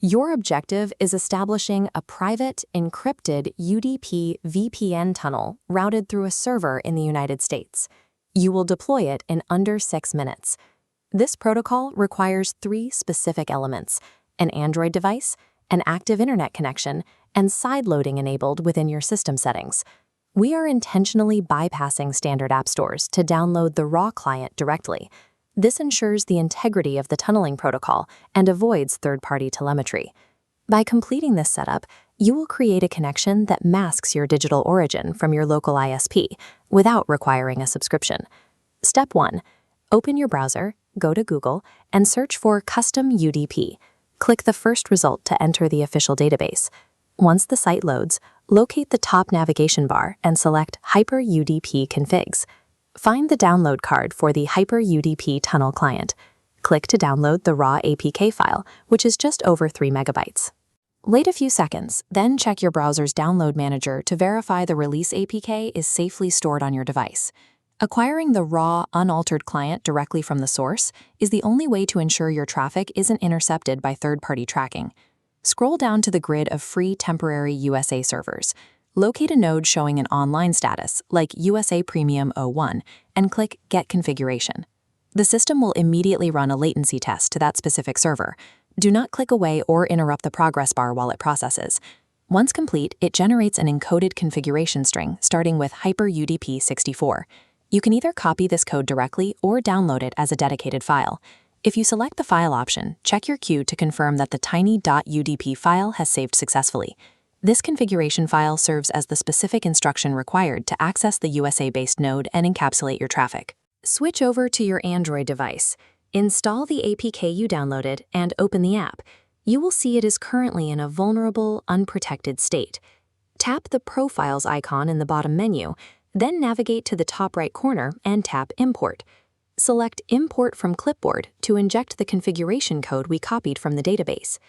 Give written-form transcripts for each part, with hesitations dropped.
Your objective is establishing a private, encrypted UDP VPN tunnel routed through a server in the United States. You will deploy it in under 6 minutes. This protocol requires 3 specific elements: an Android device, an active internet connection, and sideloading enabled within your system settings. We are intentionally bypassing standard app stores to download the raw client directly. This ensures the integrity of the tunneling protocol and avoids third-party telemetry. By completing this setup, you will create a connection that masks your digital origin from your local ISP without requiring a subscription. Step 1. Open your browser, go to Google, and search for customudp. Click the first result to enter the official database. Once the site loads, locate the top navigation bar and select HyperUdp configs. Find the download card for the HyperUdp tunnel client. Click to download the raw APK file, which is just over 3 megabytes. Wait a few seconds, then check your browser's download manager to verify the release APK is safely stored on your device. Acquiring the raw, unaltered client directly from the source is the only way to ensure your traffic isn't intercepted by third-party tracking. Scroll down to the grid of free temporary USA servers. Locate a node showing an online status, like USA Premium 01, and click Get Configuration. The system will immediately run a latency test to that specific server. Do not click away or interrupt the progress bar while it processes. Once complete, it generates an encoded configuration string starting with HyperUdp 64. You can either copy this code directly or download it as a dedicated file. If you select the file option, check your queue to confirm that the tiny.udp file has saved successfully. This configuration file serves as the specific instruction required to access the USA-based node and encapsulate your traffic. Switch over to your Android device. Install the APK you downloaded and open the app. You will see it is currently in a vulnerable, unprotected state. Tap the Profiles icon in the bottom menu, then navigate to the top right corner and tap Import. Select Import from Clipboard to inject the configuration code we copied from the database.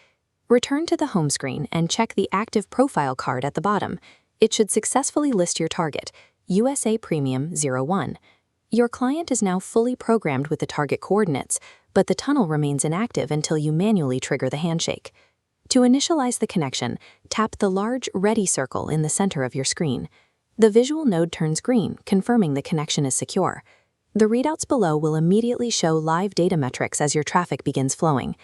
Return to the home screen and check the active profile card at the bottom. It should successfully list your target, USA Premium 01. Your client is now fully programmed with the target coordinates, but the tunnel remains inactive until you manually trigger the handshake. To initialize the connection, tap the large ready circle in the center of your screen. The visual node turns green, confirming the connection is secure. The readouts below will immediately show live data metrics as your traffic begins flowing.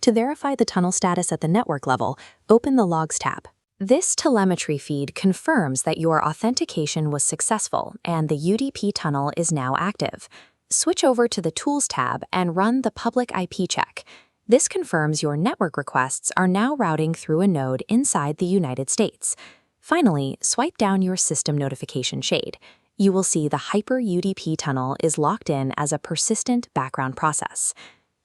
To verify the tunnel status at the network level, open the Logs tab. This telemetry feed confirms that your authentication was successful and the UDP tunnel is now active. Switch over to the Tools tab and run the public IP check. This confirms your network requests are now routing through a node inside the United States. Finally, swipe down your system notification shade. You will see the HyperUdp tunnel is locked in as a persistent background process.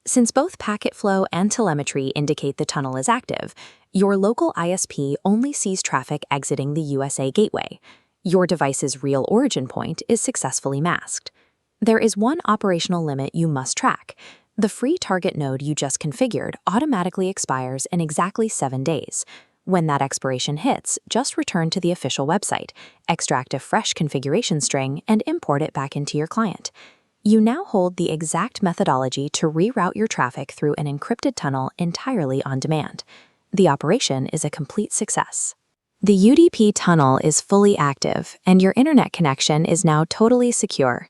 Since both packet flow and telemetry indicate the tunnel is active, your local ISP only sees traffic exiting the USA gateway. Your device's real origin point is successfully masked. There is one operational limit you must track. The free target node you just configured automatically expires in exactly 7 days. When that expiration hits, just return to the official website, extract a fresh configuration string, and import it back into your client. You now hold the exact methodology to reroute your traffic through an encrypted tunnel entirely on demand. The operation is a complete success. The UDP tunnel is fully active, and your internet connection is now totally secure.